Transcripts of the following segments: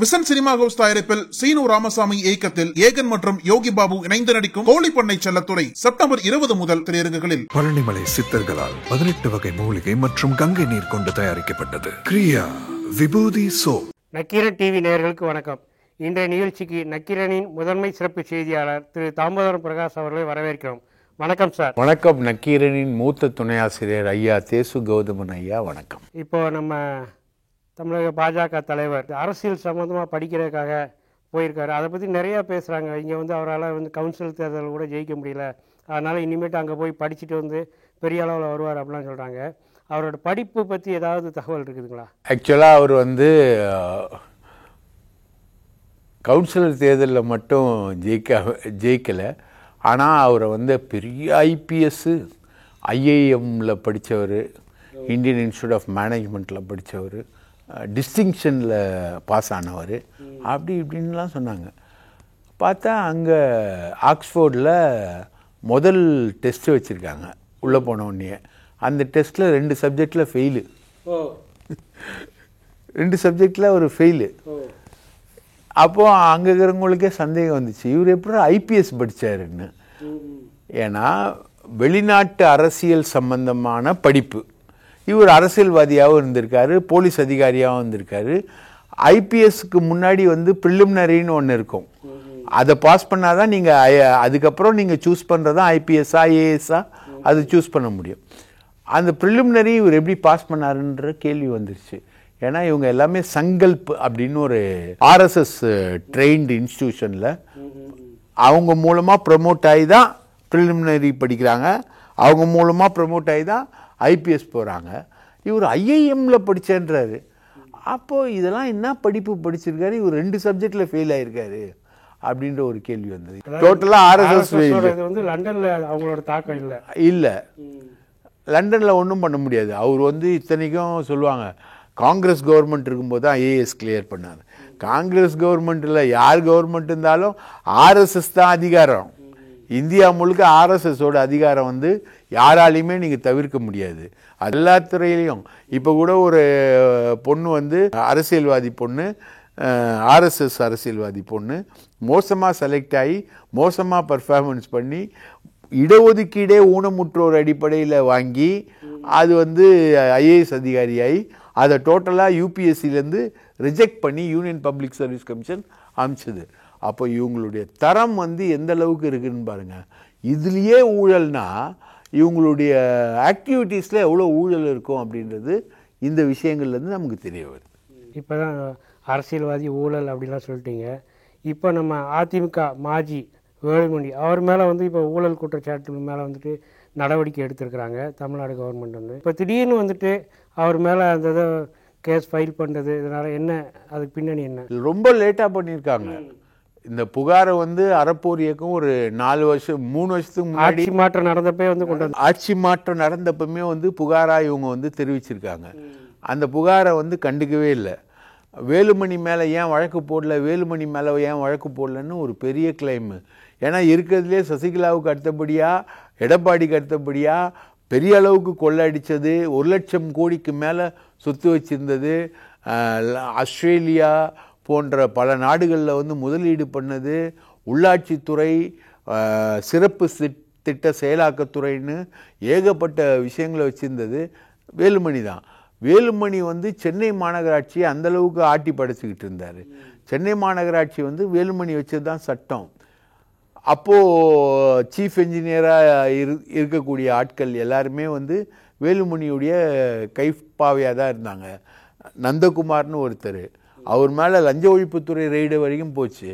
Vision cinema house தயாரிப்பில் சீனு ராமசாமி இயக்கத்தில் ஏகன் மற்றும் யோகி பாபு இணைந்து நடிக்கும் கோழிப்பண்ணை செல்லத்துறை செப்டம்பர் 20 முதல் திரையரங்குகளில். பழனிமலை சித்தர்களால் 18 வகை மூலிகை மற்றும் கங்கை நீர் கொண்டு தயாரிக்கப்பட்டது கிரியா விபூதி சோப். நக்கீரன் டிவி நேயர்களுக்கு வணக்கம். இன்றைய நிகழ்ச்சிக்கு நக்கீரனின் முதன்மை சிறப்பு செய்தியாளர் திரு தாமோதரம் பிரகாஷ் அவர்களை வரவேற்கிறோம். வணக்கம் சார். வணக்கம். நக்கீரனின் மூத்த துணை ஆசிரியர் ஐயா தேசு கௌதமன் ஐயா வணக்கம். இப்போ நம்ம தமிழக பாஜக தலைவர் அரசியல் சம்மந்தமாக படிக்கிறதுக்காக போயிருக்காரு. அதை பற்றி நிறையா பேசுகிறாங்க. இங்கே அவரால் கவுன்சில் தேர்தல் கூட ஜெயிக்க முடியல, அதனால் இனிமேட்டு அங்கே போய் படிச்சுட்டு பெரிய அளவில் வருவார் அப்படிலாம் சொல்கிறாங்க. அவரோட படிப்பு பற்றி ஏதாவது தகவல் இருக்குதுங்களா? ஆக்சுவலாக அவர் கவுன்சிலர் தேர்தலில் மட்டும் ஜெயிக்கலை. ஆனால் அவரை பெரிய ஐபிஎஸ், ஐஏஎம்மில் படித்தவர், இந்தியன் இன்ஸ்டியூட் ஆஃப் மேனேஜ்மெண்ட்டில் படித்தவர், டிஸ்டிங்ஷனில் பாஸ் ஆனவர், அப்படி இப்படின்லாம் சொன்னாங்க. பார்த்தா அங்கே ஆக்ஸ்ஃபோர்டில் முதல் டெஸ்ட்டு வச்சுருக்காங்க. உள்ளே போனவுடனே அந்த டெஸ்ட்டில் 2 சப்ஜெக்டில் ஃபெயிலு. 2 சப்ஜெக்டில் ஒரு ஃபெயிலு. அப்போது அங்கே இருக்கிறவங்களுக்கே சந்தேகம் வந்துச்சு, இவர் எப்படி ஐபிஎஸ் படித்தாருன்னு. ஏன்னா வெளிநாட்டு அரசியல் சம்பந்தமான படிப்பு. இவர் அரசியல்வாதியாகவும் இருந்திருக்காரு, போலீஸ் அதிகாரியாகவும் இருந்திருக்காரு. ஐபிஎஸ்க்கு முன்னாடி ப்ரிலிமினரின்னு ஒன்று இருக்கும். அதை பாஸ் பண்ணால் தான் நீங்கள் அதுக்கப்புறம் நீங்கள் சூஸ் பண்ணுறது தான் ஐபிஎஸ்ஸா ஏஎஸ்ஸா அது சூஸ் பண்ண முடியும். அந்த ப்ரிலிமினரி இவர் எப்படி பாஸ் பண்ணாருன்ற கேள்வி வந்துருச்சு. ஏன்னா இவங்க எல்லாமே சங்கல்ப் அப்படின்னு ஒரு ஆர்எஸ்எஸ் ட்ரெயின்டு இன்ஸ்டிடியூஷனில் அவங்க மூலமாக ப்ரமோட் ஆகி தான் ப்ரிலிமினரி படிக்கிறாங்க. அவங்க மூலமாக ப்ரமோட் ஆகி தான் ஐபிஎஸ் போகிறாங்க. இவர் ஐஐஎம்மில் படித்தேன்றாரு. அப்போது இதெல்லாம் என்ன படிப்பு படிச்சிருக்காரு, இவர் 2 சப்ஜெக்டில் ஃபெயில் ஆகிருக்காரு அப்படின்ற ஒரு கேள்வி வந்தது. டோட்டலாக ஆர்எஸ்எஸ் லண்டனில் அவங்களோட தாக்கம் இல்லை, லண்டனில் ஒன்றும் பண்ண முடியாது. அவர் இத்தனைக்கும் சொல்லுவாங்க, காங்கிரஸ் கவர்மெண்ட் இருக்கும்போது தான் ஐஏஎஸ் கிளியர் பண்ணார். காங்கிரஸ் கவர்மெண்ட்டில் யார் கவர்மெண்ட் இருந்தாலும் ஆர்எஸ்எஸ் தான் அதிகாரம். இந்தியா முழுக்க ஆர்எஸ்எஸோட அதிகாரம் யாராலையுமே நீங்கள் தவிர்க்க முடியாது. எல்லா துறையிலையும். இப்போ கூட ஒரு பொண்ணு அரசியல்வாதி பொண்ணு, ஆர்எஸ்எஸ் அரசியல்வாதி பொண்ணு மோசமாக செலக்ட் ஆகி மோசமாக பர்ஃபார்மன்ஸ் பண்ணி இடஒதுக்கீடே ஊனமுற்றோர் அடிப்படையில் வாங்கி அது ஐஏஎஸ் அதிகாரியாகி அதை டோட்டலாக யூபிஎஸ்சிலேருந்து ரிஜெக்ட் பண்ணி யூனியன் பப்ளிக் சர்வீஸ் கமிஷன் அமைச்சது. அப்போ இவங்களுடைய தரம் எந்த அளவுக்கு இருக்குதுன்னு பாருங்கள். இதுலேயே ஊழல்னா இவங்களுடைய ஆக்டிவிட்டீஸில் எவ்வளோ ஊழல் இருக்கும் அப்படின்றது இந்த விஷயங்கள்லேருந்து நமக்கு தெரிய வருது. இப்போ தான் அரசியல்வாதி ஊழல் அப்படிலாம் சொல்லிட்டீங்க. இப்போ நம்ம அதிமுக மாஜி வேலுமணி அவர் மேலே இப்போ ஊழல் குற்றச்சாட்டு மேலே நடவடிக்கை எடுத்திருக்கிறாங்க தமிழ்நாடு கவர்மெண்ட். இப்போ திடீர்னு அவர் மேலே அந்த இதை கேஸ் ஃபைல் பண்ணுறது, இதனால் என்ன, அதுக்கு பின்னணி என்ன? ரொம்ப லேட்டாக பண்ணியிருக்காங்க. இந்த புகாரை அறப்போர் இயக்கம் ஒரு 3 வருஷத்துக்கு முன்னாடி ஆட்சி மாற்றம் நடந்தப்பே ஆட்சி மாற்றம் நடந்தப்பமே புகாராக இவங்க தெரிவிச்சிருக்காங்க. அந்த புகாரை கண்டுக்கவே இல்லை. வேலுமணி மேலே ஏன் வழக்கு போடல, வேலுமணி மேலே ஏன் வழக்கு போடலன்னு ஒரு பெரிய கிளைமு. ஏன்னா இருக்கிறதுலே சசிகலாவுக்கு அடுத்தபடியாக, எடப்பாடிக்கு அடுத்தபடியாக பெரிய அளவுக்கு கொள்ளடித்தது, 1 லட்சம் கோடிக்கு மேலே சொத்து வச்சுருந்தது, ஆஸ்திரேலியா போன்ற பல நாடுகளில் முதலீடு பண்ணது, உள்ளாட்சித்துறை, சிறப்பு திட்ட செயலாக்கத்துறைன்னு ஏகப்பட்ட விஷயங்களை வச்சுருந்தது வேலுமணி தான். வேலுமணி சென்னை மாநகராட்சியை அந்தளவுக்கு ஆட்டி படைச்சிக்கிட்டு இருந்தார். சென்னை மாநகராட்சி வேலுமணி வச்சது தான் சட்டம். அப்போது சீஃப் என்ஜினியராக இருக்கக்கூடிய ஆட்கள் எல்லாருமே வேலுமணியுடைய கைப்பாவையாக தான் இருந்தாங்க. நந்தகுமார்னு ஒருத்தர், அவர் மேலே லஞ்ச ஒழிப்புத்துறை ரெய்டு வரைக்கும் போச்சு.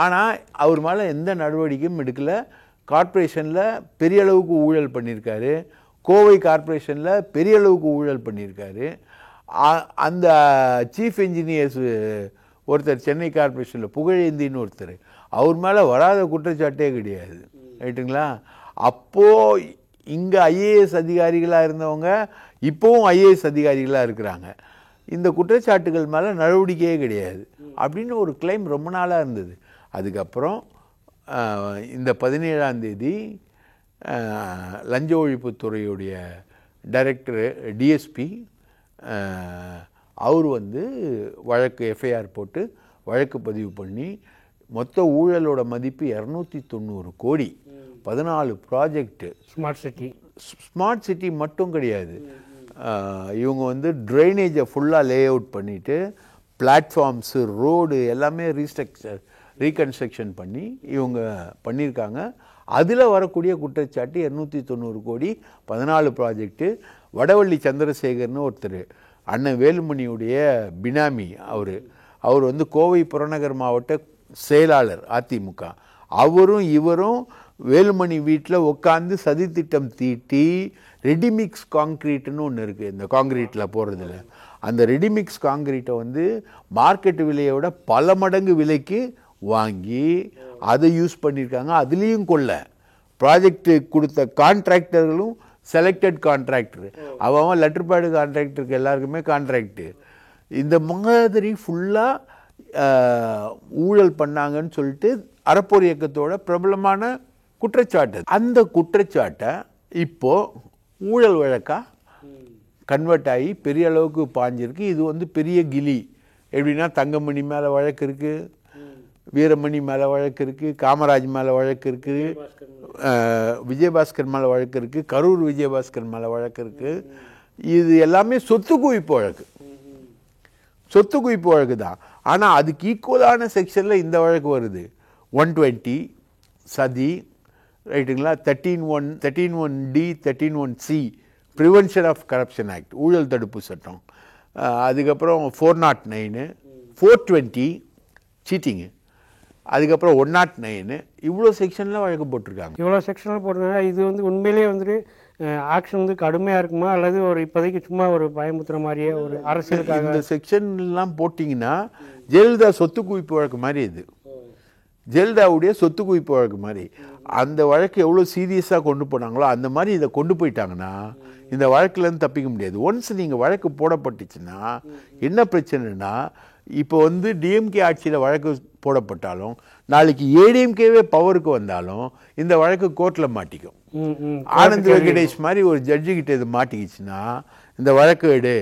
ஆனால் அவர் மேலே எந்த நடவடிக்கையும் எடுக்கலை. கார்ப்பரேஷனில் பெரிய அளவுக்கு ஊழல் பண்ணியிருக்காரு, கோவை கார்ப்பரேஷனில் பெரிய அளவுக்கு ஊழல் பண்ணியிருக்காரு. அந்த சீஃப் என்ஜினியர்ஸ் ஒருத்தர் சென்னை கார்ப்பரேஷனில் புகழேந்தின்னு ஒருத்தர், அவர் மேலே வராத குற்றச்சாட்டே கிடையாது. ரைட்டுங்களா? அப்போது இங்கே ஐஏஎஸ் அதிகாரிகளாக இருந்தவங்க இப்போவும் ஐஏஎஸ் அதிகாரிகளாக இருக்கிறாங்க. இந்த குற்றச்சாட்டுகள் மேலே நடவடிக்கையே கிடையாது அப்படின்னு ஒரு கிளைம் ரொம்ப நாளாக இருந்தது. அதுக்கப்புறம் இந்த 17ஆம் தேதி லஞ்ச ஒழிப்புத்துறையுடைய டைரக்டர் டிஎஸ்பி அவர் வழக்கு எஃப்ஐஆர் போட்டு வழக்கு பதிவு பண்ணி மொத்த ஊழலோட மதிப்பு 290 கோடி, 14 ப்ராஜெக்ட். ஸ்மார்ட் சிட்டி மட்டும் கிடையாது, இவங்க வந்து ட்ரைனேஜை ஃபுல்லாக லே அவுட் பண்ணிவிட்டு பிளாட்ஃபார்ம்ஸு, ரோடு எல்லாமே ரீகன்ஸ்ட்ரக்ஷன் பண்ணி இவங்க பண்ணியிருக்காங்க. அதில் வரக்கூடிய குற்றச்சாட்டு 290 கோடி, 14 ப்ராஜெக்டு. வடவள்ளி சந்திரசேகர்னு ஒருத்தர், அண்ணன் வேலுமணியுடைய பினாமி, அவர் வந்து கோவை புறநகர் மாவட்ட செயலாளர் அதிமுக. அவரும் இவரும் வேலுமணி வீட்டில் உட்காந்து சதித்திட்டம் தீட்டி ரெடிமிக்ஸ் காங்கிரீட்னு ஒன்று இருக்குது இந்த காங்கிரீட்டில் போகிறதுல. அந்த ரெடிமிக்ஸ் காங்கிரீட்டை வந்து மார்க்கெட் விலையை விட பல மடங்கு விலைக்கு வாங்கி அதை யூஸ் பண்ணியிருக்காங்க. அதுலேயும் கொள்ள ப்ராஜெக்ட் கொடுத்த கான்ட்ராக்டர்களும் செலக்டட் கான்ட்ராக்டர், அவன் லெட்டர் பேடு கான்ட்ராக்டருக்கு எல்லாருக்குமே கான்ட்ராக்டு. இந்த மாதிரி ஃபுல்லாக ஊழல் பண்ணாங்கன்னு சொல்லிட்டு அறப்போர் இயக்கத்தோட பிரபலமான குற்றச்சாட்டு. அந்த குற்றச்சாட்டை இப்போ ஊழல் வழக்கா கன்வெர்ட் ஆகி பெரிய அளவுக்கு பாஞ்சிருக்கு. இது வந்து பெரிய கிளி. எப்படின்னா தங்கமணி மேலே வழக்கு இருக்குது, வீரமணி மேலே வழக்கு இருக்குது, காமராஜ் மேலே வழக்கு இருக்குது, விஜயபாஸ்கர் மேலே வழக்கு இருக்குது, கரூர் விஜயபாஸ்கர் மேலே வழக்கு இருக்குது. இது எல்லாமே சொத்து குவிப்பு வழக்கு, சொத்து குவிப்பு வழக்கு தான். ஆனால் அதுக்கு ஈக்குவலான செக்ஷனில் இந்த வழக்கு வருது. 120 சதி, ரைட்டுங்களா, 13(1)(d), 13(1)(c) prevention of corruption act, ஊழல் தடுப்பு சட்டம். அதுக்கப்புறம் 409, 420 சீட்டிங்கு, அதுக்கப்புறம் 109, இவ்வளோ செக்ஷனில் வழக்கு போட்டிருக்காங்க. இவ்வளோ செக்ஷனில் போட்டிருக்காங்க. இது வந்து உண்மையிலேயே வந்துட்டு ஆக்ஷன் வந்து கடுமையாக இருக்குமா, அல்லது ஒரு இப்போதைக்கு சும்மா ஒரு பயமுத்துற மாதிரியே ஒரு அரசியலுக்காக? இந்த செக்ஷன்லாம் போட்டிங்கன்னா ஜெயலலிதா சொத்து குவிப்பு வழக்கு மாதிரி, இது ஜெயலலிதாவுடைய சொத்து குவிப்பு வழக்கு மாதிரி. அந்த வழக்கு எவ்வளோ சீரியஸாக கொண்டு போனாங்களோ அந்த மாதிரி இதை கொண்டு போயிட்டாங்கன்னா இந்த வழக்குலேருந்து தப்பிக்க முடியாது. ஒன்ஸ் நீங்கள் வழக்கு போடப்பட்டுச்சுன்னா என்ன பிரச்சனைனா, இப்போ வந்து டிஎம்கே ஆட்சியில் வழக்கு போடப்பட்டாலும் நாளைக்கு ஏடிஎம்கேவே பவருக்கு வந்தாலும் இந்த வழக்கு கோர்ட்டில் மாட்டிக்கும். ஆனந்த் வெங்கடேஷ் மாதிரி ஒரு ஜட்ஜு கிட்ட இது மாட்டிக்கிச்சுன்னா இந்த வழக்கு எடு.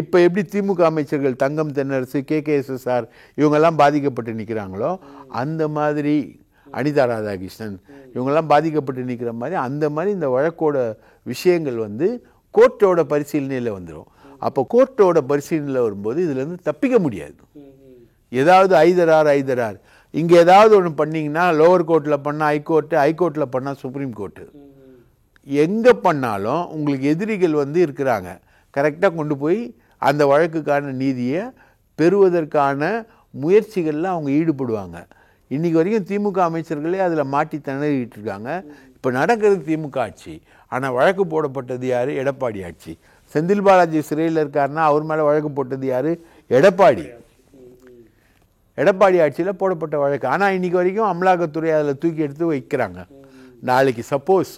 இப்போ எப்படி திமுக அமைச்சர்கள் தங்கம் தென்னரசு, KKSSR இவங்கெல்லாம் பாதிக்கப்பட்டு நிற்கிறாங்களோ அந்த மாதிரி, அனிதா ராதாகிருஷ்ணன் இவங்கெல்லாம் பாதிக்கப்பட்டு நிற்கிற மாதிரி, அந்த மாதிரி இந்த வழக்கோட விஷயங்கள் வந்து கோர்ட்டோட பரிசீலனையில் வந்துடும். அப்போ கோர்ட்டோட பரிசீலனையில் வரும்போது இதுலேருந்து தப்பிக்க முடியாது. ஏதாவது ஐதரார் இங்கே ஏதாவது ஒன்று பண்ணிங்கன்னா லோவர் கோர்ட்டில் பண்ணால் ஹைகோர்ட்டு, ஹைகோர்ட்டில் பண்ணால் சுப்ரீம் கோர்ட்டு, எங்கே பண்ணாலும் உங்களுக்கு எதிரிகள் வந்து இருக்கிறாங்க. கரெக்டாக கொண்டு போய் அந்த வழக்குக்கான நீதியை பெறுவதற்கான முயற்சிகளில் அவங்க ஈடுபடுவாங்க. இன்றைக்கி வரைக்கும் திமுக அமைச்சர்களே அதில் மாட்டி திணறிட்டு இருக்காங்க. இப்போ நடக்கிறது திமுக ஆட்சி, ஆனால் வழக்கு போடப்பட்டது யார்? எடப்பாடி ஆட்சி. செந்தில் பாலாஜி சிறையில் இருக்காருன்னா அவர் மேலே வழக்கு போட்டது யார்? எடப்பாடி ஆட்சியில் போடப்பட்ட வழக்கு. ஆனால் இன்றைக்கி வரைக்கும் அமலாக்கத்துறை அதில் தூக்கி எடுத்து வைக்கிறாங்க. நாளைக்கு சப்போஸ்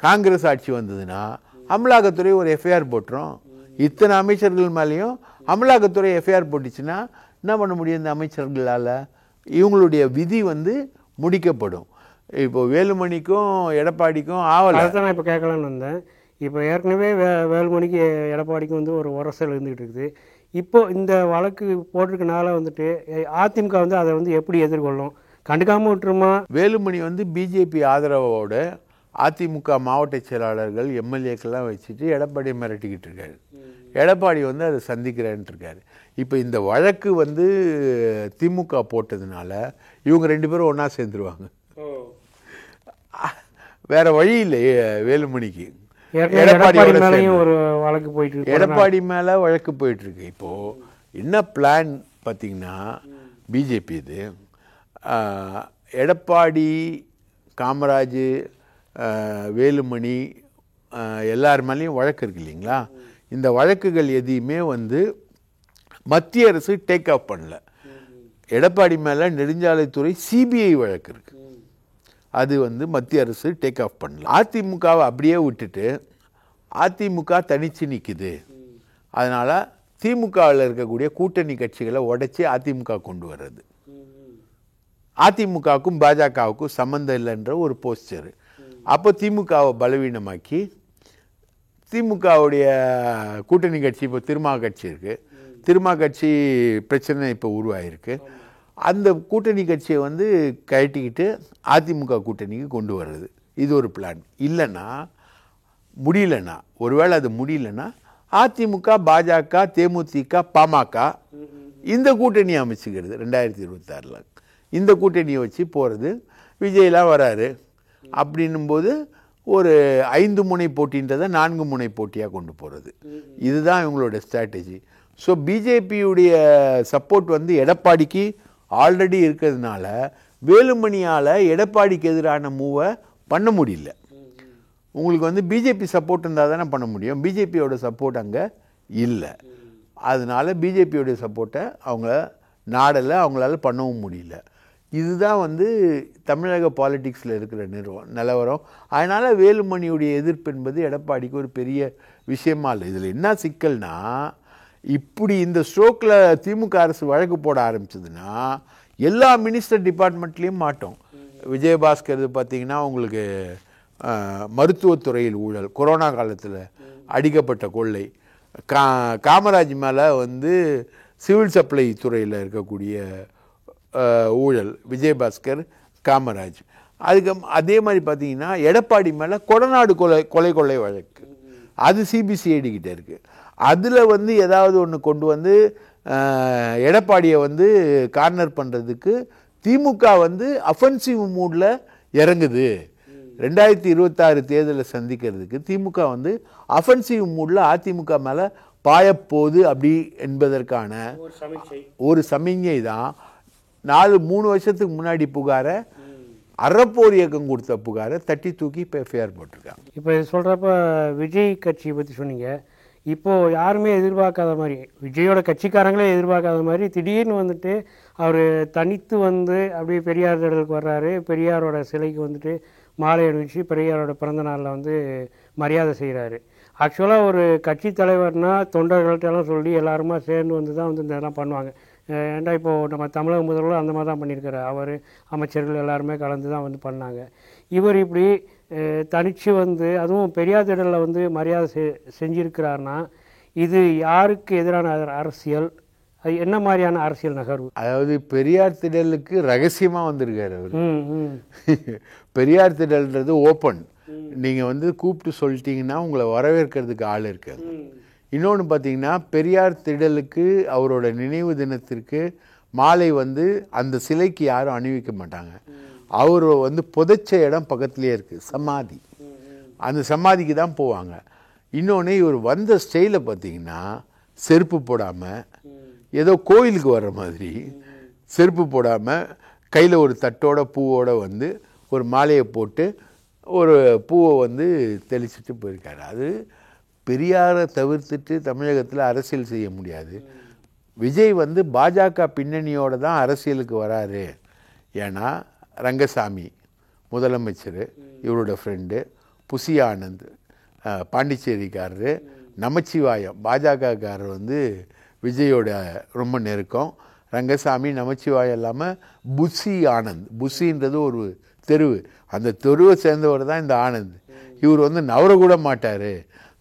காங்கிரஸ் ஆட்சி வந்ததுன்னா அமலாக்கத்துறை ஒரு எஃப்ஐஆர் போட்டுரும். இத்தனை அமைச்சர்கள் மேலேயும் அமலாக்கத்துறை எஃப்ஐஆர் போட்டுச்சுன்னா என்ன பண்ண முடியும்? இந்த அமைச்சர்களால் இவங்களுடைய விதி வந்து முடிக்கப்படும். இப்போ வேலுமணிக்கும் எடப்பாடிக்கும் ஆவலை. அதுதான் நான் இப்போ கேட்கலான்னு வந்தேன். இப்போ ஏற்கனவே வேலுமணிக்கு எடப்பாடிக்கும் வந்து ஒரு உரசல் இருந்துகிட்டு இருக்குது. இப்போ இந்த வழக்கு போட்டிருக்கனால வந்துட்டு அதிமுக வந்து அதை வந்து எப்படி எதிர்கொள்ளும்? கண்டுக்காமல் விட்டுருமா? வேலுமணி வந்து பிஜேபி ஆதரவோட அதிமுக மாவட்ட செயலாளர்கள் எம்எல்ஏக்கெல்லாம் வச்சுட்டு எடப்பாடியை மிரட்டிக்கிட்டு இருக்காரு. எடப்பாடி வந்து அதை சந்திக்கிறேன்ட்டு இருக்காரு. இப்போ இந்த வழக்கு வந்து திமுக போட்டதுனால இவங்க 2 பேரும் ஒன்றா சேர்ந்துருவாங்க. வேற வழி இல்லை வேலுமணிக்கு. எடப்பாடி மேலே வழக்கு போயிட்டு இருக்கு. இப்போ என்ன பிளான் பார்த்தீங்கன்னா, பிஜேபி இது எடப்பாடி, காமராஜ், வேலுமணி எல்லார் மேலேயும் வழக்கு இருக்கு இல்லைங்களா? இந்த வழக்குகள் எதையுமே வந்து மத்திய அரசு டேக் ஆஃப் பண்ணல. எடப்பாடி மேலே நெடுஞ்சாலைத்துறை சிபிஐ வழக்கு இருக்கு, அது வந்து மத்திய அரசு டேக் ஆஃப் பண்ணல. அதிமுகவை அப்படியே விட்டுட்டு அதிமுக தனிச்சு நிற்குது. அதனால திமுகவில் இருக்கக்கூடிய கூட்டணி கட்சிகளை உடைச்சி அதிமுக கொண்டு வர்றது, அதிமுகவுக்கும் பாஜகவுக்கும் சம்மந்தம் இல்லைன்ற ஒரு போஸ்டரு. அப்போ திமுகவை பலவீனமாக்கி திமுகவுடைய கூட்டணி கட்சி, இப்போ திருமா கட்சி இருக்குது, திருமா கட்சி பிரச்சனை இப்போ உருவாயிருக்கு. அந்த கூட்டணி கட்சியை வந்து கழட்டிக்கிட்டு அதிமுக கூட்டணிக்கு கொண்டு வர்றது இது ஒரு பிளான். இல்லைன்னா முடியலன்னா, ஒருவேளை அது முடியலன்னா அதிமுக, பாஜக, தேமுதிக, பாமக இந்த கூட்டணியை அமைச்சுக்கிறது 2026. இந்த கூட்டணியை வச்சு போகிறது. விஜயெலாம் வராரு அப்படின்னும்போது ஒரு 5 முனை போட்டின்றதை 4 முனை போட்டியாக கொண்டு போகிறது. இதுதான் இவங்களோட ஸ்ட்ராட்டஜி. ஸோ பிஜேபியுடைய சப்போர்ட் வந்து எடப்பாடிக்கு ஆல்ரெடி இருக்கிறதுனால வேலுமணியால் எடப்பாடிக்கு எதிரான மூவை பண்ண முடியல. உங்களுக்கு வந்து பிஜேபி சப்போர்ட் இருந்தால் தானே பண்ண முடியும். பிஜேபியோட சப்போர்ட் அங்கே இல்லை. அதனால பிஜேபியோடைய சப்போர்ட்டை அவங்க நாடலை, அவங்களால பண்ணவும் முடியல. இதுதான் வந்து தமிழக பாலிடிக்ஸில் இருக்கிற நிலவரம். அதனால் வேலுமணியுடைய எதிர்ப்பு என்பது எடப்பாடிக்கு ஒரு பெரிய விஷயமா இல்லை. இதில் என்ன சிக்கல்னா, இப்படி இந்த ஸ்ட்ரோக்கில் திமுக அரசு வழக்கு போட ஆரம்பிச்சதுன்னா எல்லா மினிஸ்டர் டிபார்ட்மெண்ட்லேயும் மாட்டோம். விஜயபாஸ்கர் பார்த்தீங்கன்னா உங்களுக்கு மருத்துவத்துறையில் ஊழல், கொரோனா காலத்தில் அடிக்கப்பட்ட கொள்ளை, காமராஜ் மேலே வந்து சிவில் சப்ளை துறையில் இருக்கக்கூடிய ஊழல், விஜயபாஸ்கர், காமராஜ். அதே மாதிரி பார்த்தீங்கன்னா எடப்பாடி மேலே கொடநாடு கொலை வழக்கு, அது சிபிசிஐடி கிட்ட இருக்குது. அதில் வந்து ஏதாவது ஒன்று கொண்டு வந்து எடப்பாடியை வந்து கார்னர் பண்ணுறதுக்கு திமுக வந்து அஃபென்சிவ் மூடில் இறங்குது. 2026 தேர்தலை சந்திக்கிறதுக்கு திமுக வந்து அஃபென்சிவ் மூடில் அதிமுக மேலே பாயப்போகுது அப்படி என்பதற்கான ஒரு சமிஞ்சை தான் 3 வருஷத்துக்கு முன்னாடி புகாரை, அறப்போர் இயக்கம் கொடுத்த புகாரை தட்டி தூக்கி இப்போ எஃப்ஐஆர் போட்டிருக்காங்க. இப்போ இது சொல்கிறப்ப விஜய் கட்சியை பற்றி சொன்னீங்க. இப்போது யாருமே எதிர்பார்க்காத மாதிரி, விஜயோட கட்சிக்காரங்களே எதிர்பார்க்காத மாதிரி திடீர்னு வந்துட்டு அவர் தனித்து வந்து அப்படியே பெரியார் திடலுக்கு வர்றாரு. பெரியாரோட சிலைக்கு வந்துட்டு மாலை அணிவிச்சு பெரியாரோட பிறந்த நாளில் வந்து மரியாதை செய்கிறாரு. ஆக்சுவலாக ஒரு கட்சி தலைவர்னால் தொண்டர்கள்ட்டெல்லாம் சொல்லி எல்லாருமா சேர்ந்து வந்து தான் வந்து இதெல்லாம் பண்ணுவாங்க. ஏன்டா இப்போது நம்ம தமிழக முதல்வர் அந்த மாதிரி தான் பண்ணியிருக்காரு. அவர் அமைச்சர்கள் எல்லாருமே கலந்து தான் வந்து பண்ணாங்க. இவர் இப்படி தனித்து வந்து அதுவும் பெரியார் திடலில் வந்து மரியாதை செஞ்சிருக்கிறாருன்னா இது யாருக்கு எதிரான அரசியல்? அது என்ன மாதிரியான அரசியல் நகர்வு? அதாவது பெரியார் திடலுக்கு ரகசியமாக வந்திருக்காரு அவர். பெரியார் திடல்ன்றது ஓப்பன். நீங்கள் வந்து கூப்பிட்டு சொல்லிட்டீங்கன்னா உங்களை வரவேற்கிறதுக்கு ஆள் இருக்காது. இன்னொன்று பார்த்தீங்கன்னா பெரியார் திடலுக்கு அவரோட நினைவு தினத்திற்கு மாலை வந்து அந்த சிலைக்கு யாரும் அணிவிக்க மாட்டாங்க. அவர் வந்து புதைச்ச இடம் பக்கத்துலேயே இருக்குது, சமாதி. அந்த சமாதிக்கு தான் போவாங்க. இன்னொன்று இவர் வந்த ஸ்டைலை பார்த்தீங்கன்னா செருப்பு போடாமல், ஏதோ கோயிலுக்கு வர்ற மாதிரி செருப்பு போடாமல் கையில் ஒரு தட்டோட பூவோட வந்து ஒரு மாலையை போட்டு ஒரு பூவை வந்து தெளிச்சுட்டு போயிருக்காரு. அது பெரியாரை தவிர்த்துட்டு தமிழகத்தில் அரசியல் செய்ய முடியாது. விஜய் வந்து பாஜக பின்னணியோடு தான் அரசியலுக்கு வராரு. ஏன்னா ரங்கசாமி முதலமைச்சர், இவரோட ஃப்ரெண்டு புசி ஆனந்த் பாண்டிச்சேரிக்காரரு, நமச்சிவாயம் பாஜகக்காரர் வந்து விஜயோட ரொம்ப நெருக்கம். ரங்கசாமி, நமச்சிவாயம் இல்லாமல் புசி ஆனந்த், புசின்றது ஒரு தெருவு, அந்த தெருவை சேர்ந்தவர் தான் இந்த ஆனந்த். இவர் வந்து நவரக்கூட மாட்டார்.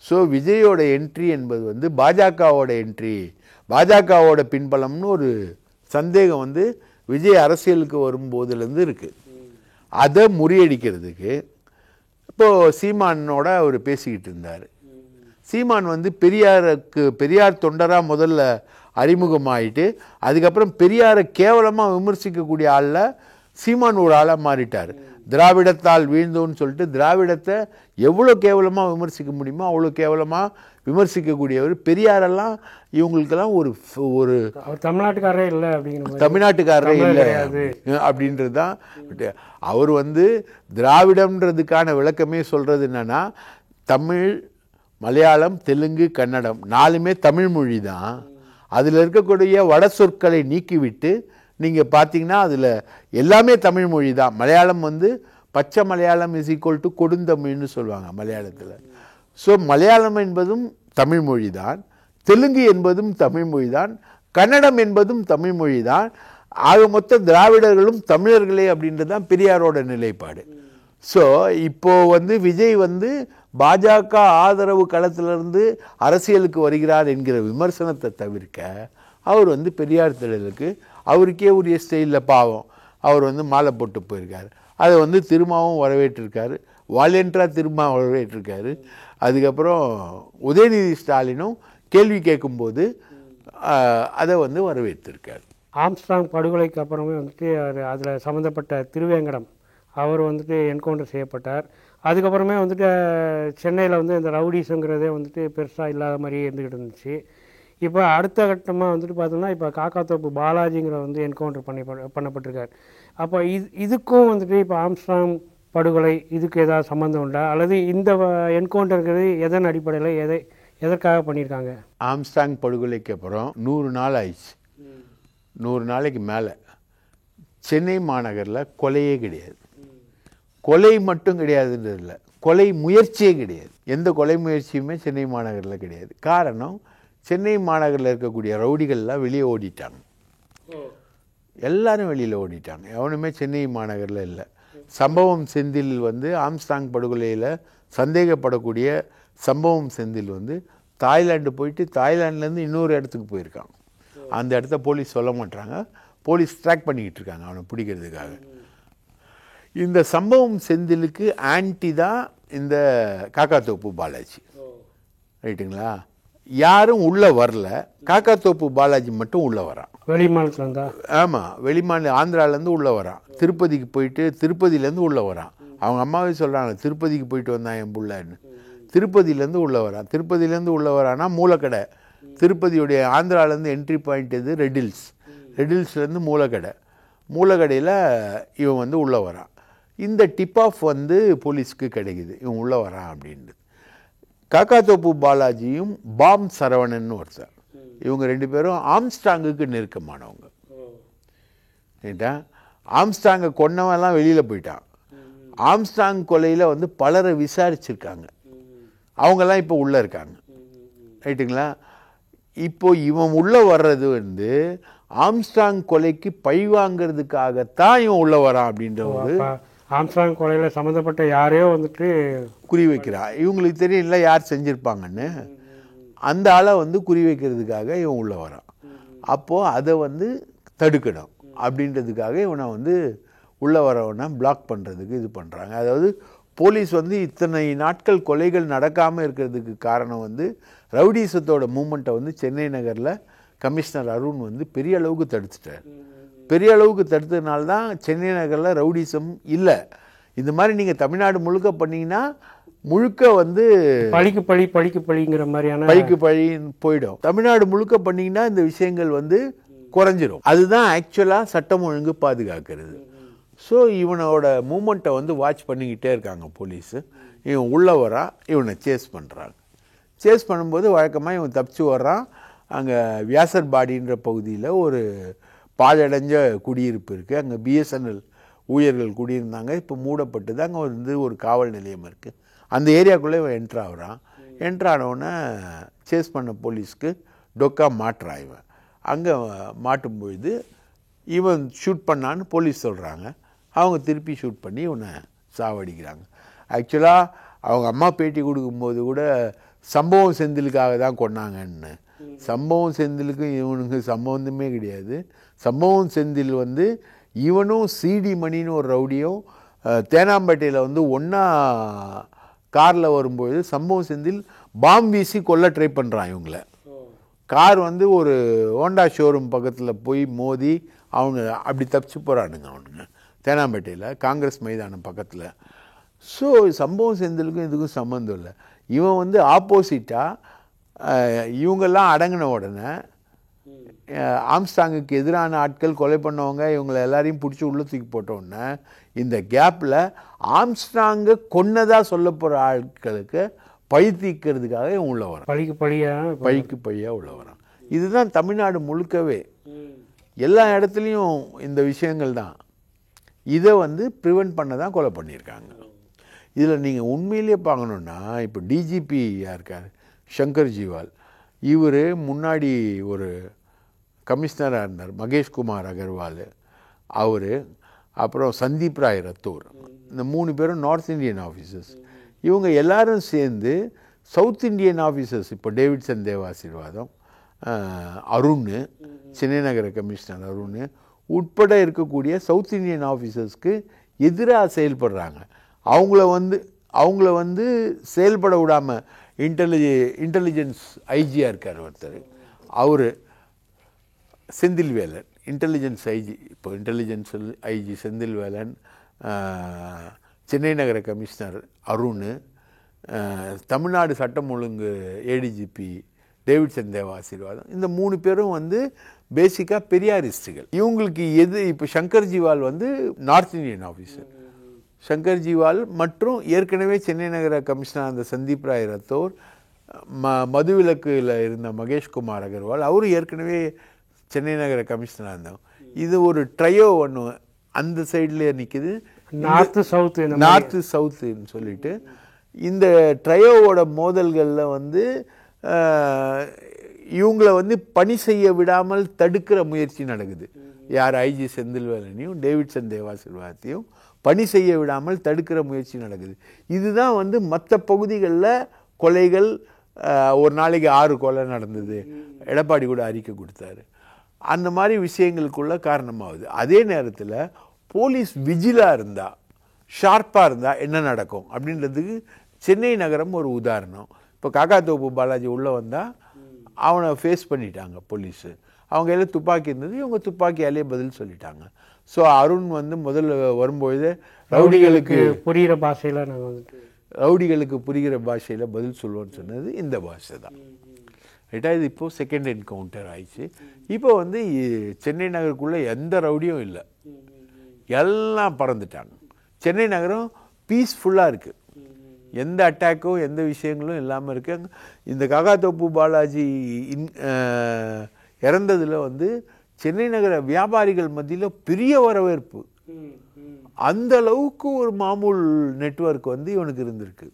ஸோ விஜயோட என்ட்ரி என்பது வந்து பாஜகவோட என்ட்ரி, பாஜகவோட பின்பலம்னு ஒரு சந்தேகம் வந்து விஜய் அரசியலுக்கு வரும்போதுலேருந்து இருக்குது. அதை முறியடிக்கிறதுக்கு இப்போது சீமானோட அவர் பேசிக்கிட்டு இருந்தார். சீமான் வந்து பெரியார் தொண்டராக முதல்ல அறிமுகமாகிட்டு அதுக்கப்புறம் பெரியாரை கேவலமாக விமர்சிக்கக்கூடிய ஆளில் சீமான் ஒரு ஆளாக மாறிட்டார். திராவிடத்தால் வீழ்ந்தோன்னு சொல்லிட்டு திராவிடத்தை எவ்வளோ கேவலமாக விமர்சிக்க முடியுமோ அவ்வளோ கேவலமாக விமர்சிக்கக்கூடியவர். பெரியாரெல்லாம் இவங்களுக்கெல்லாம் ஒரு தமிழ்நாட்டுக்காரரே இல்லை அப்படிங்கிற, தமிழ்நாட்டுக்காரரே இல்லை அப்படின்றது தான். அவர் வந்து திராவிடம்ன்றதுக்கான விளக்கமே சொல்கிறது என்னென்னா, தமிழ், மலையாளம், தெலுங்கு, கன்னடம் 4மே தமிழ் மொழி தான். அதில் இருக்கக்கூடிய வட சொற்களை நீக்கிவிட்டு நீங்கள் பார்த்தீங்கன்னா அதில் எல்லாமே தமிழ் மொழி தான். மலையாளம் வந்து பச்சை மலையாளம் இஸ் ஈக்குவல் டு கொடுந்தமிழ்னு சொல்லுவாங்க மலையாளத்தில். ஸோ மலையாளம் என்பதும் தமிழ் மொழி தான், தெலுங்கு என்பதும் தமிழ் மொழி தான், கன்னடம் என்பதும் தமிழ் மொழி தான். ஆக மொத்த திராவிடர்களும் தமிழர்களே அப்படின்றது தான் பெரியாரோட நிலைப்பாடு. ஸோ இப்போது வந்து விஜய் வந்து பாஜக ஆதரவு களத்திலிருந்து அரசியலுக்கு வருகிறார் என்கிற விமர்சனத்தை தவிர்க்க அவர் வந்து பெரியார் திடலுக்கு அவருக்கே உரிய ஸ்டைலில் பாவம் அவர் வந்து மாலை போட்டு போயிருக்காரு. அதை வந்து திரும்பவும் வரவேற்றிருக்காரு, வாலண்டியராக திரும்ப வரவேற்றிருக்காரு. அதுக்கப்புறம் உதயநிதி ஸ்டாலினும் கேள்வி கேட்கும்போது அதை வந்து வரவேற்றிருக்காரு. ஆம்ஸ்ட்ராங் படுகொலைக்கு அப்புறமே வந்துட்டு அதில் சம்மந்தப்பட்ட திருவேங்கடம் அவர் வந்துட்டு என்கவுண்டர் செய்யப்பட்டார். அதுக்கப்புறமே வந்துட்டு சென்னையில் வந்து இந்த ரவுடிஸுங்கிறதே வந்துட்டு பெருசாக இல்லாத மாதிரியே இருந்துக்கிட்டு இருந்துச்சு. இப்போ அடுத்த கட்டமாக வந்துட்டு பார்த்தோம்னா இப்போ காக்காத்தோப்பு பாலாஜிங்கிற வந்து என்கவுண்டர் பண்ணப்பட்டிருக்கார். அப்போ இதுக்கும் வந்துட்டு இப்போ ஆம்ஸ்ட்ராங் படுகொலை இதுக்கு ஏதாவது சம்மந்தம் உண்டா, அல்லது இந்த என்கவுண்டருங்கிறது எதன் அடிப்படையில் எதற்காக பண்ணியிருக்காங்க? ஆம்ஸ்ட்ராங் படுகொலைக்கு அப்புறம் 100 நாள் ஆயிடுச்சு. 100 நாளைக்கு மேலே சென்னை மாநகரில் கொலையே கிடையாது. கொலை மட்டும் கிடையாதுன்றது இல்லை, கொலை முயற்சியே கிடையாது. எந்த கொலை முயற்சியுமே சென்னை மாநகரில் கிடையாது. காரணம், சென்னை மாநகரில் இருக்கக்கூடிய ரவுடிகள்லாம் வெளியே ஓடிட்டாங்க. எல்லாரும் வெளியில் ஓடிட்டாங்க, எவனுமே சென்னை மாநகரில் இல்லை. சம்பவம் செந்தில் வந்து ஆம்ஸ்ட்ராங் படுகொலையில் சந்தேகப்படக்கூடிய சம்பவம் செந்தில் வந்து தாய்லாந்து போயிட்டு தாய்லாந்துலேருந்து இன்னொரு இடத்துக்கு போயிருக்காங்க. அந்த இடத்த போலீஸ் சொல்ல மாட்டாங்க, போலீஸ் ட்ராக் பண்ணிக்கிட்டு இருக்காங்க அவனை பிடிக்கிறதுக்காக. இந்த சம்பவம் செந்திலுக்கு ஆன்டி தான் இந்த காக்காத்தோப்பு பாலாஜி, ரைட்டுங்களா? யாரும் உள்ளே வரல, காக்காத்தோப்பு பாலாஜி மட்டும் உள்ளே வரான். வெளிமாநிலத்தில் தான், ஆமாம், வெளிமாநில ஆந்திராலேருந்து உள்ளே வரான். திருப்பதிக்கு போயிட்டு திருப்பதியிலேருந்து உள்ளே வரான். அவங்க அம்மாவே சொல்கிறாங்க, திருப்பதிக்கு போயிட்டு வந்தான் என் புள்ளன்னு. திருப்பதியிலேருந்து உள்ளே வரான். திருப்பதியிலேருந்து உள்ளே வரான்னா மூலக்கடை. திருப்பதியுடைய ஆந்திராலேருந்து என்ட்ரி பாயிண்ட் இது ரெட்டில்ஸ். ரெட்டில்ஸ்லேருந்து மூலக்கடை. மூலக்கடையில் இவன் வந்து உள்ளே வரான். இந்த டிப் ஆஃப் வந்து போலீஸ்க்கு கிடைக்குது, இவன் உள்ளே வரான் அப்படின்ட்டு. காக்காத்தோப்பு பாலாஜியும் பாம் சரவணன் ஒருத்தர், இவங்க 2 பேரும் ஆம்ஸ்ட்ராங்குக்கு நெருக்கமானவங்க. ரைட்டா? ஆம்ஸ்ட்ராங்கை கொன்னவெல்லாம் வெளியில் போயிட்டான். ஆம்ஸ்ட்ராங் கொலையில் வந்து பலரை விசாரிச்சிருக்காங்க, அவங்கெல்லாம் இப்போ உள்ளே இருக்காங்க. ரைட்டுங்களா? இப்போ இவன் உள்ளே வர்றது வந்து ஆம்ஸ்ட்ராங் கொலைக்கு பழி வாங்கிறதுக்காகத்தான் இவன் உள்ளே வரான் அப்படின்ற ஒரு ஆம்ஸ்ட்ராங் கொலையில் சம்மந்தப்பட்ட யாரையோ வந்துட்டு குறி வைக்கிறான். இவங்களுக்கு தெரியல யார் செஞ்சுருப்பாங்கன்னு, அந்த ஆளை வந்து குறி வைக்கிறதுக்காக இவன் உள்ளே வரான். அப்போது அதை வந்து தடுக்கணும் அப்படின்றதுக்காக இவனை வந்து உள்ளே வரவனை பிளாக் பண்ணுறதுக்கு இது பண்ணுறாங்க. அதாவது போலீஸ் வந்து இத்தனை நாட்கள் கொலைகள் நடக்காமல் இருக்கிறதுக்கு காரணம் வந்து ரவுடிசத்தோட மூமெண்ட்டை வந்து சென்னை நகரில் கமிஷனர் அருண் வந்து பெரிய அளவுக்கு தடுத்துட்டார். பெரிய அளவுக்கு தடுத்ததுனால தான் சென்னை நகரில் ரவுடிசம் இல்லை. இந்த மாதிரி நீங்கள் தமிழ்நாடு முழுக்க பண்ணிங்கன்னா முழுக்க வந்து பழிக்கு பழிங்கிற மாதிரியான பழிக்கு பழி போயிடும். தமிழ்நாடு முழுக்க பண்ணிங்கன்னா இந்த விஷயங்கள் வந்து குறைஞ்சிரும். அதுதான் ஆக்சுவலாக சட்டம் ஒழுங்கு பாதுகாக்கிறது. ஸோ இவனோட மூமெண்ட்டை வந்து வாட்ச் பண்ணிக்கிட்டே இருக்காங்க போலீஸு. இவன் உள்ளே வரான், இவனை சேஸ் பண்ணுறாங்க. சேஸ் பண்ணும்போது வழக்கமாக இவன் தப்பிச்சு வர்றான். அங்கே வியாசர்பாடின்ற பகுதியில் ஒரு பாழடைஞ்ச குடியிருப்பு இருக்குது, அங்கே பிஎஸ்என்எல் ஊழியர்கள் குடியிருந்தாங்க. இப்போ மூடப்பட்டது. அங்கே வந்து ஒரு காவல் நிலையம் இருக்குது. அந்த ஏரியாக்குள்ளே இவன் என்ட்ராகிறான். என்ட்ரானவுடனே சேஸ் பண்ண போலீஸ்க்கு டொக்கா மாட்டுறான். இவன் அங்கே மாட்டும்பொழுது இவன் ஷூட் பண்ணான்னு போலீஸ் சொல்கிறாங்க. அவங்க திருப்பி ஷூட் பண்ணி இவனை சாவடிக்கிறாங்க. ஆக்சுவலாக அவங்க அம்மா பேட்டி கொடுக்கும்போது கூட சம்பவம் செந்திலுக்காக தான் கொன்னாங்கன்னு. சம்பவம் செந்திலுக்கு இவனுக்கு சம்பவமே கிடையாது. சம்பவம் செந்தில் வந்து இவனும் சிடி மணின்னு ஒரு ரவுடியும் தேனாம்பேட்டையில் வந்து ஒன்றா காரில் வரும்பொழுது சம்பவம் செந்தில் பாம் வீசி கொல்ல ட்ரை பண்ணுறான் இவங்கள. கார் வந்து ஒரு ஹோண்டா ஷோரூம் பக்கத்தில் போய் மோதி அவங்க அப்படி தப்பிச்சு போகிறானுங்க அவனுங்க தேனாம்பேட்டையில் காங்கிரஸ் மைதானம் பக்கத்தில். ஸோ சம்பவம் செந்திலுக்கும் இதுக்கும் சம்மந்தம் இல்லை. இவன் வந்து ஆப்போசிட்டாக இவங்கெல்லாம் அடங்கின உடனே ஆம்ஸ்ட்ராங்குக்கு எதிரான ஆட்கள் கொலை பண்ணவங்க இவங்களை எல்லாரையும் பிடிச்சி உள்ள தூக்கி போட்ட உடனே இந்த கேப்பில் ஆம்ஸ்ட்ராங்கை கொன்னதாக சொல்ல போகிற ஆட்களுக்கு பழி தீர்க்கிறதுக்காக இவன் உள்ள வரான். பழிக்கு பழியாக உள்ள வரான். இதுதான் தமிழ்நாடு முழுக்கவே எல்லா இடத்துலையும் இந்த விஷயங்கள் தான். இதை வந்து ப்ரிவெண்ட் பண்ண தான் கொலை பண்ணியிருக்காங்க. இதில் நீங்கள் உண்மையிலேயே பார்க்கணுன்னா இப்போ டிஜிபி இருக்கார் சங்கர் ஜிவால், இவர் முன்னாடி ஒரு கமிஷனராக இருந்தார் மகேஷ்குமார் அகர்வால், அவர் அப்புறம் சந்தீப் ராய் ரத்தோர், இந்த 3 பேரும் நார்த் இந்தியன் ஆஃபீஸர்ஸ். இவங்க எல்லாரும் சேர்ந்து சவுத் இந்தியன் ஆஃபீஸர்ஸ், இப்போ டேவிட்சன் தேவாசீர்வாதம், அருண், சென்னை நகர கமிஷனர் அருண் உட்பட இருக்கக்கூடிய சவுத் இந்தியன் ஆஃபீஸர்ஸ்க்கு எதிராக செயல்படுறாங்க. அவங்கள வந்து செயல்பட விடாமல் இன்டெலிஜென்ஸ் ஐஜியாக இருக்கார் ஒருத்தர், அவர் செந்தில்வேலன், இன்டெலிஜென்ஸ் ஐஜி. இப்போ இன்டெலிஜென்ஸ் ஐஜி செந்தில்வேலன், சென்னை நகர கமிஷனர் அருண், தமிழ்நாடு சட்டம் ஒழுங்கு ஏடிஜிபி டேவிட்சன் தேவாசீர்வாதம், இந்த 3 பேரும் வந்து பேசிக்காக பெரியாரிஸ்டுகள். இவங்களுக்கு இப்போ சங்கர் ஜிவால் வந்து north Indian officer. Shankar Jiwal மற்றும் ஏற்கனவே சென்னை நகர கமிஷனர் அந்த சந்தீப் ராய் ரத்தோர், மதுவிலக்கில் இருந்த மகேஷ்குமார் அகர்வால், அவரும் ஏற்கனவே சென்னை நகர கமிஷனராக இருந்தாங்க. இது ஒரு ட்ரையோ ஒன்று அந்த சைட்லேயே நிற்குது, நார்த்து சவுத்துன்னு சொல்லிட்டு. இந்த ட்ரையோவோட மோதல்களில் வந்து இவங்களை வந்து பணி செய்ய விடாமல் தடுக்கிற முயற்சி நடக்குது. யார் ஐஜி செந்தில்வேலனையும் டேவிட்சன் தேவாசீர்வாதத்தையும் பணி செய்ய விடாமல் தடுக்கிற முயற்சி நடக்குது. இதுதான் வந்து மற்ற பகுதிகளில் கொலைகள், ஒரு நாளைக்கு 6 கொலை நடந்தது, எடப்பாடி கூட அறிக்கை கொடுத்தாரு, அந்த மாதிரி விஷயங்களுக்குள்ள காரணமாகுது. அதே நேரத்தில் போலீஸ் விஜிலாக இருந்தால், ஷார்ப்பாக இருந்தால் என்ன நடக்கும் அப்படின்றதுக்கு சென்னை நகரம் ஒரு உதாரணம். இப்போ காக்காத்தோப்பு பாலாஜி உள்ளே வந்தால் அவனை ஃபேஸ் பண்ணிட்டாங்க போலீஸு. அவங்க எல்லாம் துப்பாக்கி இருந்தது, இவங்க துப்பாக்கியாலே பதில் சொல்லிட்டாங்க. ஸோ அருண் வந்து முதல்ல வரும்பொழுது ரவுடிகளுக்கு புரிகிற பாஷையில் நாங்கள் வந்துட்டு ரவுடிகளுக்கு புரிகிற பாஷையில் பதில் சொல்லுவோன்னு சொன்னது இந்த பாஷை தான். ரைட்டா? இது இப்போது செகண்ட் என்கவுண்டர் ஆயிடுச்சு. இப்போ வந்து சென்னை நகருக்குள்ளே எந்த ரவுடியும் இல்லை, எல்லாம் பறந்துட்டாங்க. சென்னை நகரம் பீஸ்ஃபுல்லாக இருக்குது, எந்த அட்டாக்கும் எந்த விஷயங்களும் இல்லாமல் இருக்குது. இந்த காக்காத்தோப்பு பாலாஜி இறந்ததில் வந்து சென்னை நகர வியாபாரிகள் மத்தியில் பெரிய வரவேற்பு. அந்த அளவுக்கு ஒரு மாமூல் நெட்வொர்க் வந்து இவனுக்கு இருந்திருக்கு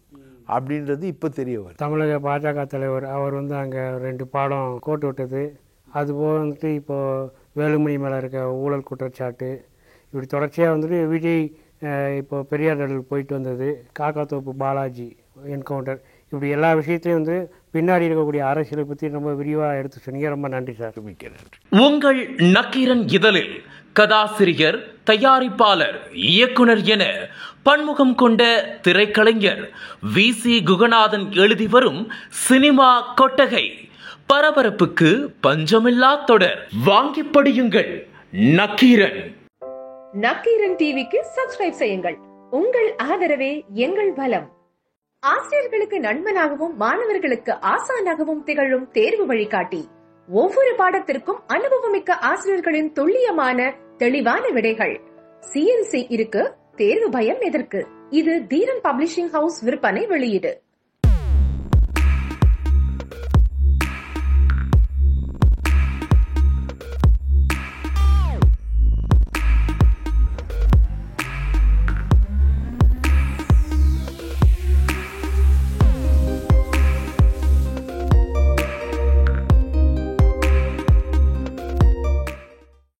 அப்படின்றது இப்போ தெரிய வரும். தமிழக பாஜக தலைவர் அவர் வந்து அங்கே 2 பாடம் கோட்டு விட்டது, அதுபோக வந்துட்டு இப்போது வேலுமணி மேலே இருக்க ஊழல் குற்றச்சாட்டு, இப்படி தொடர்ச்சியாக வந்துட்டு விஜய் இப்போ பெரியார் போயிட்டு வந்தது, காக்காத்தோப்பு பாலாஜி என்கவுண்டர், இப்படி எல்லா விஷயத்தையும் வந்து பின்னாடி இருக்கக்கூடிய அரசியலை பற்றி ரொம்ப விரிவாக எடுத்து சொன்னீங்க. ரொம்ப நன்றி சார். மிக்க நன்றி. உங்கள் நக்கீரன் இதழில் கதாசிரியர், தயாரிப்பாளர், இயக்குனர் என பன்முகம் கொண்ட திரைக்கலைஞர் VC குகநாதன் எழுதி வரும் சினிமா கொட்டகை, பரபரப்புக்கு பஞ்சமில்லா தொடர். வாங்கி படியுங்கள். நக்கீரன். நக்கீரன் டிவிக்கு சப்ஸ்கிரைப் செய்யுங்கள். உங்கள் ஆதரவே எங்கள் பலம். ஆசிரியர்களுக்கு நண்பனாகவும் மாணவர்களுக்கு ஆசானாகவும் திகழும் தேர்வு வழிகாட்டி. ஒவ்வொரு பாடத்திற்கும் அனுபவமிக்க ஆசிரியர்களின் துல்லியமான தெளிவான விடைகள். CNC இருக்கு, தேர்வு பயம் எதற்கு? இது தீரன் பப்ளிஷிங் ஹவுஸ் விற்பனை வெளியீடு.